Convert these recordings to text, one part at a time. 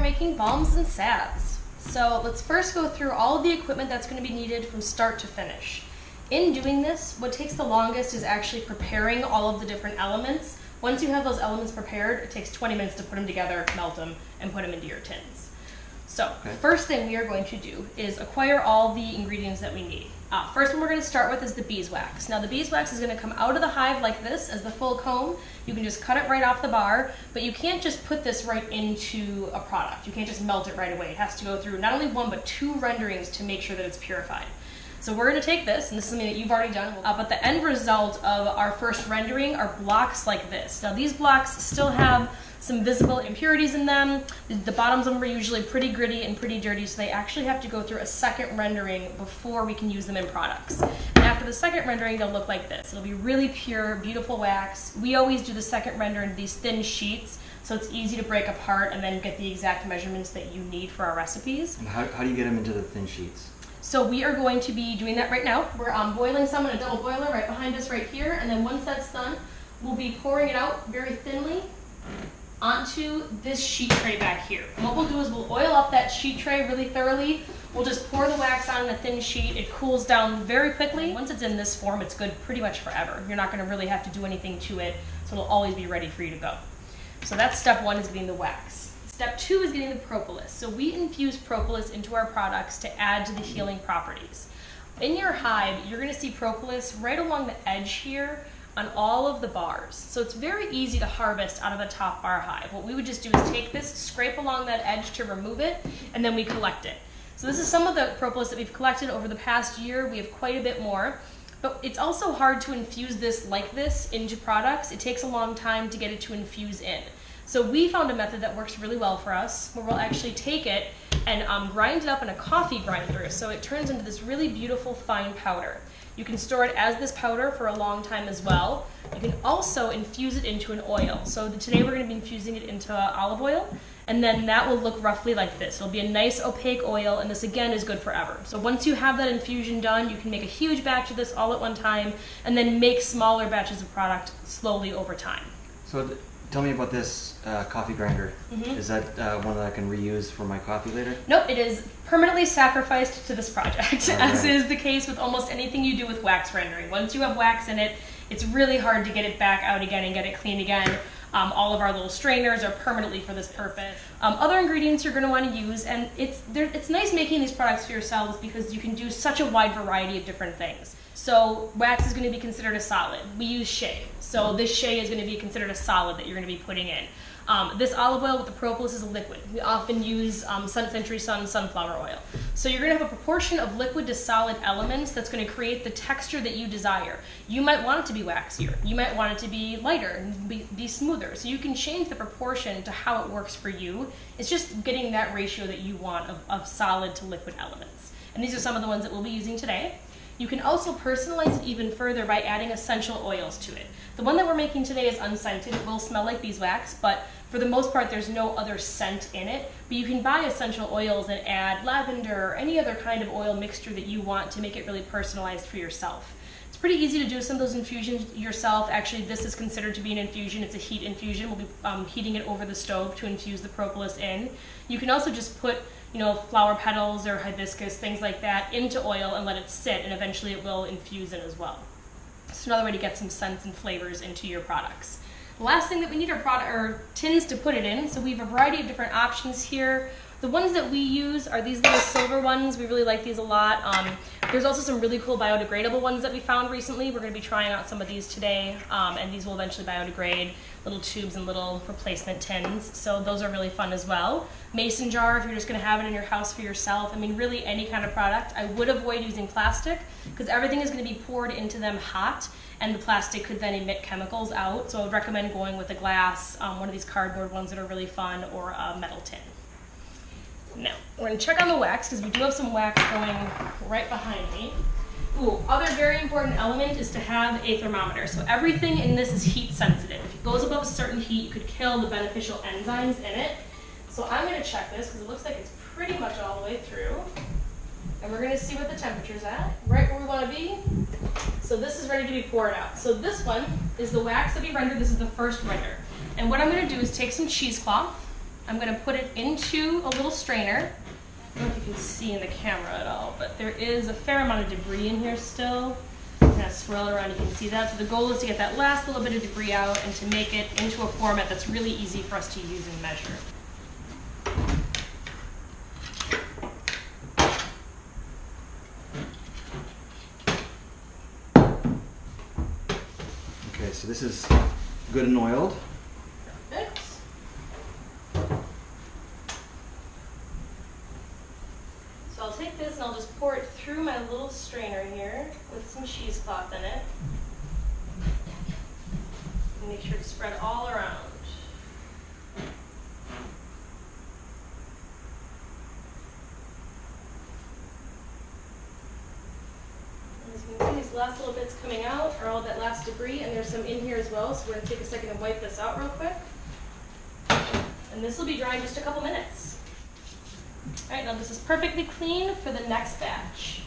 making balms and salves. So let's first go through all of the equipment that's going to be needed from start to finish. In doing this, what takes the longest is actually preparing all of the different elements. Once you have those elements prepared, it takes 20 minutes to put them together, melt them, and put them into your tins. So first thing we are going to do is acquire all the ingredients that we need. First one we're going to start with is the beeswax. Now the beeswax is going to come out of the hive like this as the full comb. You can just cut it right off the bar, but you can't just put this right into a product. You can't just melt it right away. It has to go through not only one but two renderings to make sure that it's purified. So we're going to take this, and this is something that you've already done, but the end result of our first rendering are blocks like this. Now these blocks still have some visible impurities in them. The bottoms of them are usually pretty gritty and pretty dirty, so they actually have to go through a second rendering before we can use them in products. And after the second rendering, they'll look like this. It'll be really pure, beautiful wax. We always do the second render in these thin sheets, so it's easy to break apart and then get the exact measurements that you need for our recipes. And how do you get them into the thin sheets? So we are going to be doing that right now. We're boiling some in a double boiler right behind us right here, and then once that's done, we'll be pouring it out very thinly onto this sheet tray back here. And what we'll do is we'll oil up that sheet tray really thoroughly. We'll just pour the wax on in a thin sheet. It cools down very quickly. Once it's in this form, it's good pretty much forever. You're not going to really have to do anything to it, so it'll always be ready for you to go. So that's step one, is getting the wax. Step two is getting the propolis. So we infuse propolis into our products to add to the healing properties. In your hive, you're going to see propolis right along the edge here on all of the bars. So it's very easy to harvest out of the top bar hive. What we would just do is take this, scrape along that edge to remove it, and then we collect it. So this is some of the propolis that we've collected over the past year. We have quite a bit more. But it's also hard to infuse this like this into products. It takes a long time to get it to infuse in. So we found a method that works really well for us, where we'll actually take it and grind it up in a coffee grinder, so it turns into this really beautiful fine powder. You can store it as this powder for a long time as well. You can also infuse it into an oil. So today we're going to be infusing it into olive oil, and then that will look roughly like this. It'll be a nice opaque oil, and this again is good forever. So once you have that infusion done, you can make a huge batch of this all at one time, and then make smaller batches of product slowly over time. So tell me about this coffee grinder. Is that one that I can reuse for my coffee later? Nope, it is permanently sacrificed to this project, as is the case with almost anything you do with wax rendering. Once you have wax in it, it's really hard to get it back out again and get it clean again. All of our little strainers are permanently for this purpose. Other ingredients you're going to want to use, and it's nice making these products for yourselves because you can do such a wide variety of different things. So wax is going to be considered a solid. We use shea. So this shea is going to be considered a solid that you're going to be putting in. This olive oil with the propolis is a liquid. We often use Century Sun sunflower oil. So you're going to have a proportion of liquid to solid elements that's going to create the texture that you desire. You might want it to be waxier. You might want it to be lighter and be smoother. So you can change the proportion to how it works for you. It's just getting that ratio that you want of solid to liquid elements. And these are some of the ones that we'll be using today. You can also personalize it even further by adding essential oils to it. The one that we're making today is unscented. It will smell like beeswax, but for the most part there's no other scent in it. But you can buy essential oils and add lavender or any other kind of oil mixture that you want to make it really personalized for yourself. It's pretty easy to do some of those infusions yourself. Actually, this is considered to be an infusion. It's a heat infusion. We'll be heating it over the stove to infuse the propolis in. You can also just put flower petals or hibiscus, things like that, into oil and let it sit, and eventually it will infuse in as well. It's another way to get some scents and flavors into your products. The last thing that we need are tins to put it in. So we have a variety of different options here. The ones that we use are these little silver ones. We really like these a lot. There's also some really cool biodegradable ones that we found recently. We're going to be trying out some of these today, and these will eventually biodegrade, little tubes and little replacement tins. So those are really fun as well. Mason jar, if you're just going to have it in your house for yourself. I mean, really any kind of product. I would avoid using plastic because everything is going to be poured into them hot, and the plastic could then emit chemicals out. So I would recommend going with a glass, one of these cardboard ones that are really fun, or a metal tin. Now, we're going to check on the wax because we do have some wax going right behind me. Other very important element is to have a thermometer. So everything in this is heat sensitive. If it goes above a certain heat, you could kill the beneficial enzymes in it. So I'm going to check this because it looks like it's pretty much all the way through. And we're going to see what the temperature's at, right where we want to be. So this is ready to be poured out. So this one is the wax that we rendered. This is the first render. And what I'm going to do is take some cheesecloth. I'm going to put it into a little strainer. I don't know if you can see in the camera at all, but there is a fair amount of debris in here still. I'm going to swirl it around, you can see that. So the goal is to get that last little bit of debris out and to make it into a format that's really easy for us to use and measure. Okay, so this is good and oiled. Perfect. So I'll take this and I'll just pour it through my little strainer here with some cheesecloth in it. And make sure to spread all around. And as you can see, these last little bits coming out are all that last debris, and there's some in here as well, so we're going to take a second and wipe this out real quick. And this will be drying just a couple minutes. Alright, now this is perfectly clean for the next batch.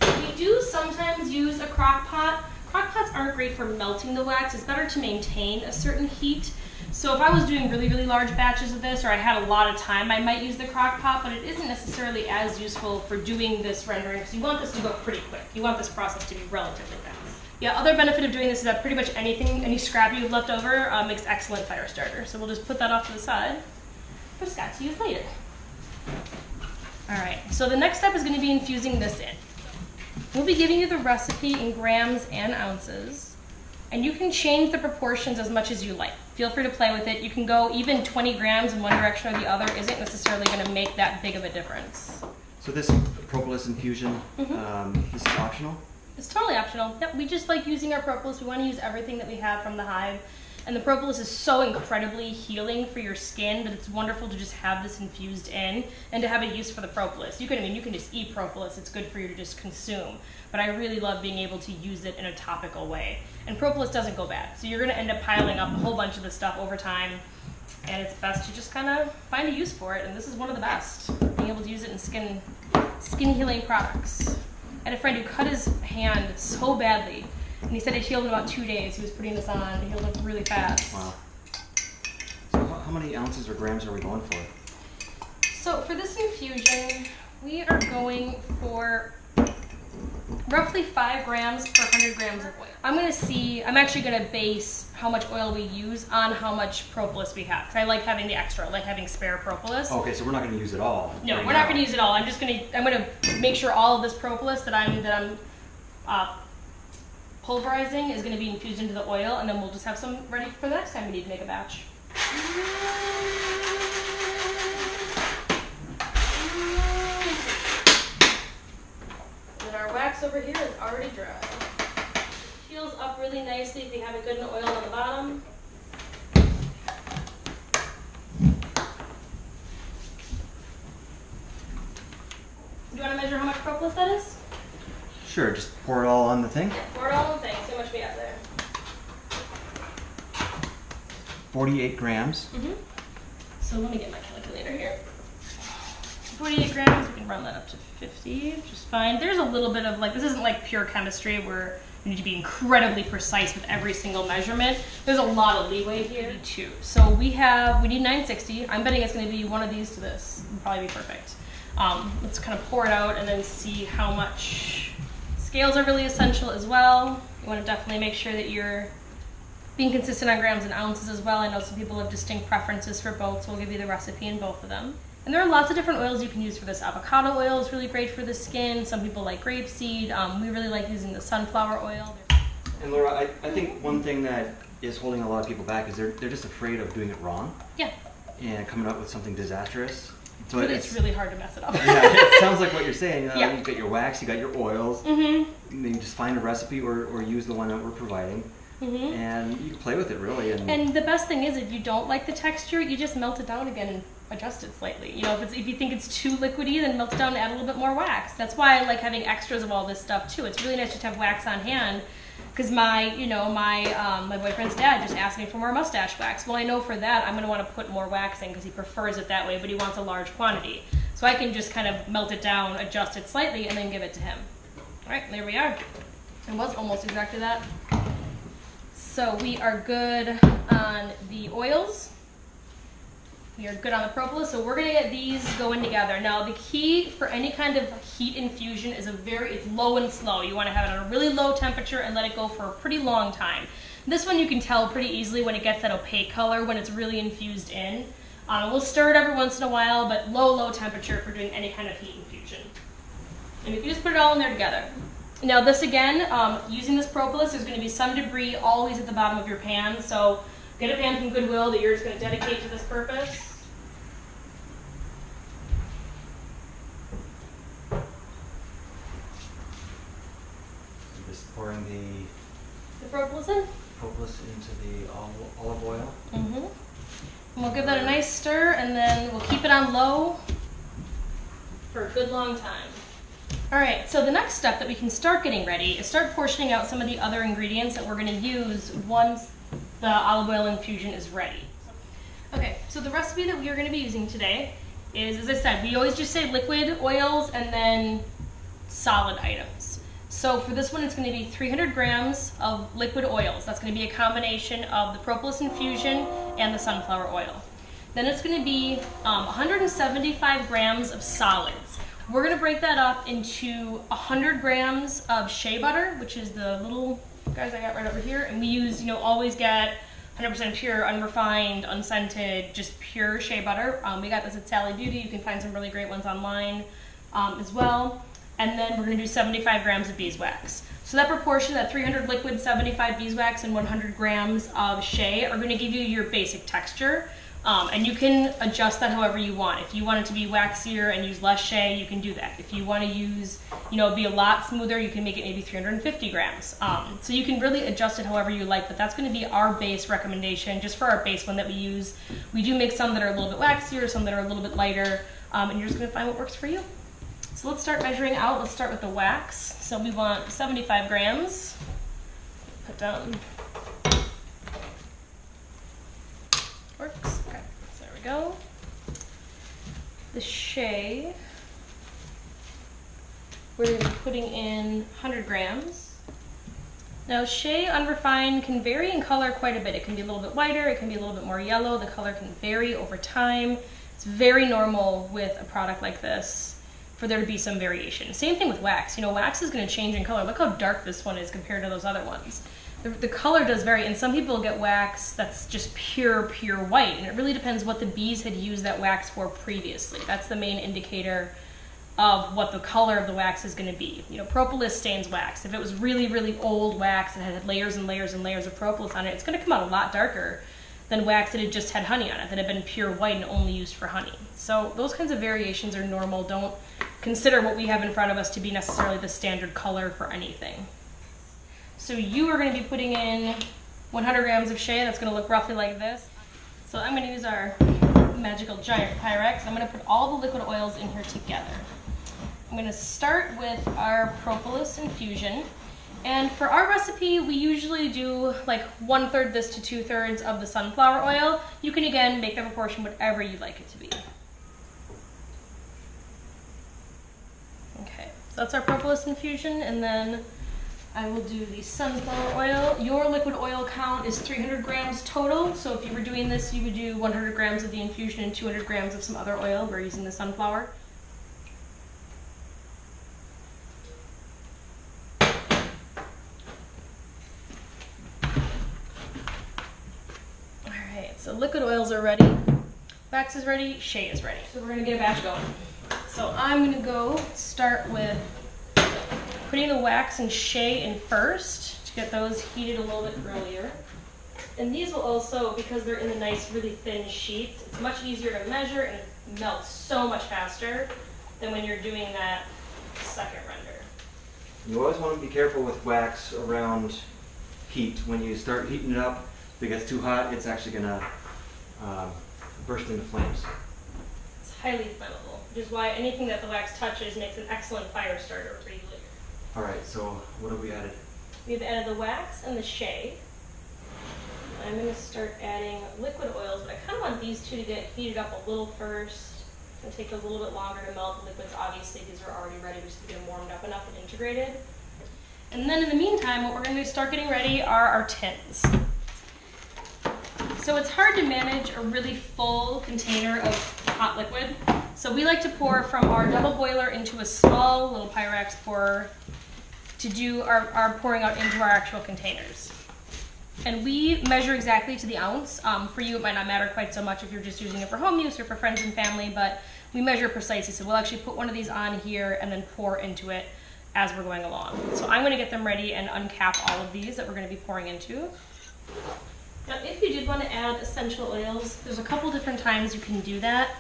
We do sometimes use a crock pot. Crock pots aren't great for melting the wax. It's better to maintain a certain heat. So if I was doing really, really large batches of this, or I had a lot of time, I might use the crock pot, but it isn't necessarily as useful for doing this rendering because you want this to go pretty quick. You want this process to be relatively fast. Yeah, other benefit of doing this is that pretty much any scrap you've left over makes excellent fire starter. So we'll just put that off to the side for Scott to use later. Alright, so the next step is going to be infusing this in. We'll be giving you the recipe in grams and ounces, and you can change the proportions as much as you like. Feel free to play with it. You can go even 20 grams in one direction or the other isn't necessarily going to make that big of a difference. So this propolis infusion, this is optional? It's totally optional. Yep, we just like using our propolis. We want to use everything that we have from the hive. And the propolis is so incredibly healing for your skin that it's wonderful to just have this infused in and to have a use for the propolis. You can just eat propolis. It's good for you to just consume. But I really love being able to use it in a topical way. And propolis doesn't go bad. So you're going to end up piling up a whole bunch of this stuff over time. And it's best to just kind of find a use for it. And this is one of the best, being able to use it in skin healing products. I had a friend who cut his hand so badly. And he said it healed in about 2 days. He was putting this on. It healed up really fast. Wow. So how many ounces or grams are we going for? So for this infusion, we are going for roughly 5 grams per 100 grams of oil. I'm actually going to base how much oil we use on how much propolis we have. Because I like having the extra. I like having spare propolis. Okay, so we're not going to use it all. No, we're not going to use it all. I'm going to make sure all of this propolis that I'm pulverizing is going to be infused into the oil, and then we'll just have some ready for the next time we need to make a batch. And our wax over here is already dry. Heals up really nicely if you have it good and oil on the bottom. Do you want to measure how much propolis that is? Sure, just pour it all on the thing. Yeah, pour it all on the thing. See how much we have there. 48 grams. So let me get my calculator here. 48 grams, we can run that up to 50, which is fine. There's a little bit of this isn't like pure chemistry where you need to be incredibly precise with every single measurement. There's a lot of leeway here. Too. So we need 960. I'm betting it's going to be one of these to this. It'll probably be perfect. Let's kind of pour it out and then see how much. Scales are really essential as well. You want to definitely make sure that you're being consistent on grams and ounces as well. I know some people have distinct preferences for both, so we'll give you the recipe in both of them. And there are lots of different oils you can use for this. Avocado oil is really great for the skin. Some people like grapeseed. We really like using the sunflower oil. And Laura, I think one thing that is holding a lot of people back is they're just afraid of doing it wrong. Yeah. And coming up with something disastrous. So it's really hard to mess it up. Yeah, it sounds like what you're saying. Yeah. You've got your wax, you got your oils. Maybe just find a recipe or use the one that we're providing. And you can play with it really. And the best thing is if you don't like the texture, you just melt it down again and adjust it slightly. You know, if you think it's too liquidy, then melt it down and add a little bit more wax. That's why I like having extras of all this stuff too. It's really nice just to have wax on hand. Because my boyfriend's dad just asked me for more mustache wax. Well, I know for that I'm going to want to put more wax in because he prefers it that way, but he wants a large quantity. So I can just kind of melt it down, adjust it slightly, and then give it to him. All right, there we are. It was almost exactly that. So we are good on the oils. We are good on the propolis, so we're gonna get these going together. Now the key for any kind of heat infusion is it's low and slow. You wanna have it at a really low temperature and let it go for a pretty long time. This one you can tell pretty easily when it gets that opaque color, when it's really infused in. We'll stir it every once in a while, but low temperature for doing any kind of heat infusion. And you can just put it all in there together. Now this again, using this propolis, there's gonna be some debris always at the bottom of your pan, so get a pan from Goodwill that you're just going to dedicate to this purpose. Just pouring the propolis in? Propolis into the olive oil. Mm-hmm. And we'll give that a nice stir, and then we'll keep it on low for a good long time. All right, so the next step that we can start getting ready is start portioning out some of the other ingredients that we're going to use once the olive oil infusion is ready. Okay, so the recipe that we are going to be using today is, as I said, we always just say liquid oils and then solid items. So for this one, it's going to be 300 grams of liquid oils. That's going to be a combination of the propolis infusion and the sunflower oil. Then it's going to be 175 grams of solids. We're going to break that up into 100 grams of shea butter, which is the little guys I got right over here, and we use, always get 100% pure, unrefined, unscented, just pure shea butter. We got this at Sally Beauty. You can find some really great ones online as well. And then we're going to do 75 grams of beeswax. So that proportion, that 300 liquid, 75 beeswax, and 100 grams of shea are going to give you your basic texture. And you can adjust that however you want. If you want it to be waxier and use less shea, you can do that. If you want to use, be a lot smoother, you can make it maybe 350 grams. So you can really adjust it however you like, but that's going to be our base recommendation, just for our base one that we use. We do make some that are a little bit waxier, some that are a little bit lighter, and you're just going to find what works for you. So let's start measuring out. Let's start with the wax. So we want 75 grams. Put down. Works. Okay, so there we go. The shea, we're going to be putting in 100 grams. Now shea unrefined can vary in color quite a bit. It can be a little bit whiter, it can be a little bit more yellow. The color can vary over time. It's very normal with a product like this for there to be some variation. Same thing with wax. Wax is going to change in color. Look how dark this one is compared to those other ones. The color does vary, and some people get wax that's just pure white, and it really depends what the bees had used that wax for previously. That's the main indicator of what the color of the wax is going to be. Propolis stains wax. If it was really old wax and had layers and layers and layers of propolis on it, it's going to come out a lot darker than wax that had just had honey on it, that had been pure white and only used for honey. So those kinds of variations are normal. Don't consider what we have in front of us to be necessarily the standard color for anything. So you are going to be putting in 100 grams of shea. That's going to look roughly like this. So I'm going to use our magical giant Pyrex. I'm going to put all the liquid oils in here together. I'm going to start with our propolis infusion. And for our recipe, we usually do like 1/3 this to 2/3 of the sunflower oil. You can again make the proportion whatever you'd like it to be. Okay, so that's our propolis infusion, and then I will do the sunflower oil. Your liquid oil count is 300 grams total, so if you were doing this, you would do 100 grams of the infusion and 200 grams of some other oil. We're using the sunflower. Alright, so liquid oils are ready, wax is ready, shea is ready. So we're going to get a batch going. So I'm going to go start with putting the wax and shea in first to get those heated a little bit earlier. And these will also, because they're in the nice, really thin sheets, it's much easier to measure and it melts so much faster than when you're doing that second render. You always want to be careful with wax around heat. When you start heating it up, if it gets too hot, it's actually going to burst into flames. It's highly flammable, which is why anything that the wax touches makes an excellent fire starter for you later. Alright, so what have we added? We've added the wax and the shea. I'm going to start adding liquid oils, but I kind of want these two to get heated up a little first. It's going to take those a little bit longer to melt. The liquids, obviously, these are already ready. We just get them warmed up enough and integrated. And then in the meantime, what we're going to start getting ready are our tins. So it's hard to manage a really full container of hot liquid. So we like to pour from our double boiler into a small little Pyrex pourer to do our pouring out into our actual containers. And we measure exactly to the ounce. For you, it might not matter quite so much if you're just using it for home use or for friends and family, but we measure precisely. So we'll actually put one of these on here and then pour into it as we're going along. So I'm gonna get them ready and uncap all of these that we're gonna be pouring into. Now, if you did want to add essential oils, there's a couple different times you can do that.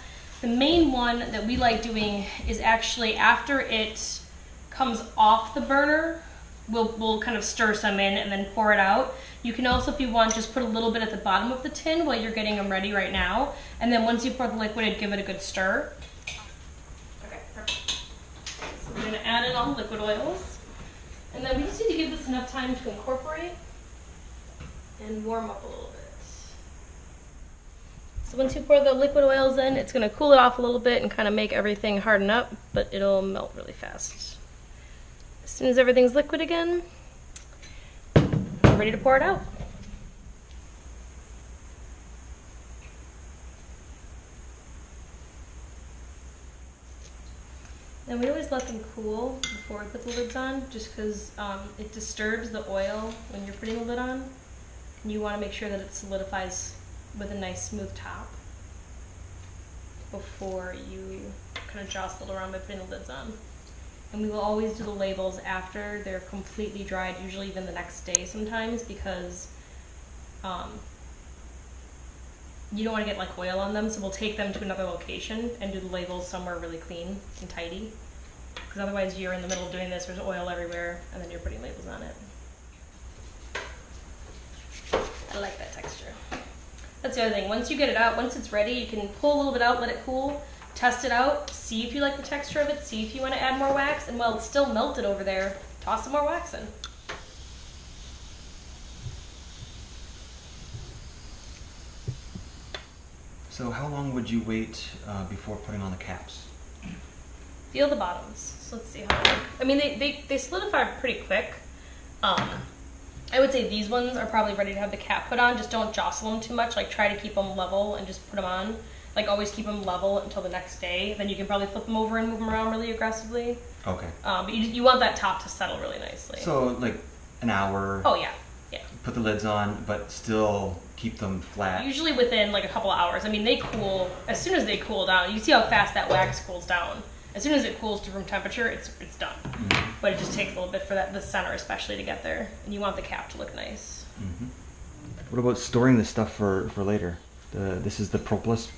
The main one that we like doing is actually after it comes off the burner, we'll kind of stir some in and then pour it out. You can also, if you want, just put a little bit at the bottom of the tin while you're getting them ready right now. And then once you pour the liquid, give it a good stir. Okay, perfect. So we're gonna add in all the liquid oils. And then we just need to give this enough time to incorporate and warm up a little bit. So once you pour the liquid oils in, it's gonna cool it off a little bit and kind of make everything harden up, but it'll melt really fast. As soon as everything's liquid again, we're ready to pour it out. And we always let them cool before we put the lids on, just because it disturbs the oil when you're putting the lid on. And you want to make sure that it solidifies with a nice smooth top before you kind of jostle it around by putting the lids on. And we will always do the labels after they're completely dried, usually even the next day sometimes, because you don't want to get like oil on them, so we'll take them to another location and do the labels somewhere really clean and tidy. Because otherwise you're in the middle of doing this, there's oil everywhere, and then you're putting labels on it. I like that texture. That's the other thing. Once you get it out, once it's ready, you can pull a little bit out, let it cool, test it out, see if you like the texture of it, see if you want to add more wax, and while it's still melted over there, toss some more wax in. So how long would you wait before putting on the caps? Feel the bottoms. So let's see how they look. I mean, they solidify pretty quick. I would say these ones are probably ready to have the cap put on. Just don't jostle them too much. Like, try to keep them level and just put them on. Like, always keep them level until the next day. Then you can probably flip them over and move them around really aggressively. Okay. But you want that top to settle really nicely. So like an hour. Oh yeah, yeah. Put the lids on, but still keep them flat. Usually within like a couple of hours. I mean, they cool as soon as they cool down. You see how fast that wax cools down. As soon as it cools to room temperature, it's done. Mm-hmm. But it just takes a little bit for the center especially to get there. And you want the cap to look nice. Mm-hmm. What about storing this stuff for later? This is the propolis,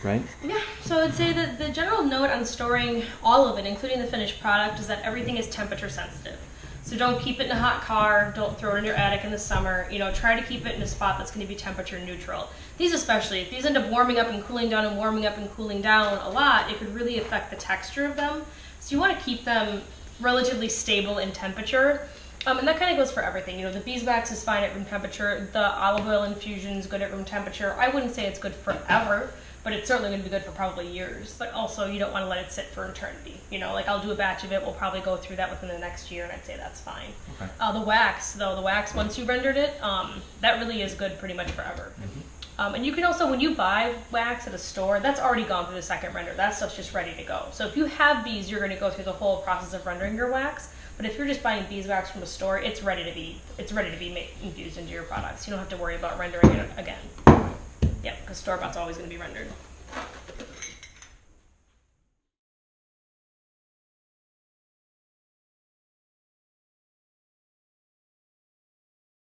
right? Yeah, so I'd say that the general note on storing all of it, including the finished product, is that everything is temperature sensitive. So don't keep it in a hot car, don't throw it in your attic in the summer, try to keep it in a spot that's going to be temperature neutral. These especially, if these end up warming up and cooling down and warming up and cooling down a lot, it could really affect the texture of them. So you want to keep them relatively stable in temperature. And that kind of goes for everything. The beeswax is fine at room temperature, the olive oil infusion is good at room temperature. I wouldn't say it's good forever, but it's certainly going to be good for probably years. But also, you don't want to let it sit for eternity. Like I'll do a batch of it, we'll probably go through that within the next year, and I'd say that's fine. Okay. The wax, once you rendered it, that really is good pretty much forever. Mm-hmm. And you can also, when you buy wax at a store, that's already gone through the second render. That stuff's just ready to go. So if you have bees, you're going to go through the whole process of rendering your wax. But if you're just buying beeswax from a store, it's ready to be infused into your products. You don't have to worry about rendering it again. Yeah, because store-bought's always going to be rendered.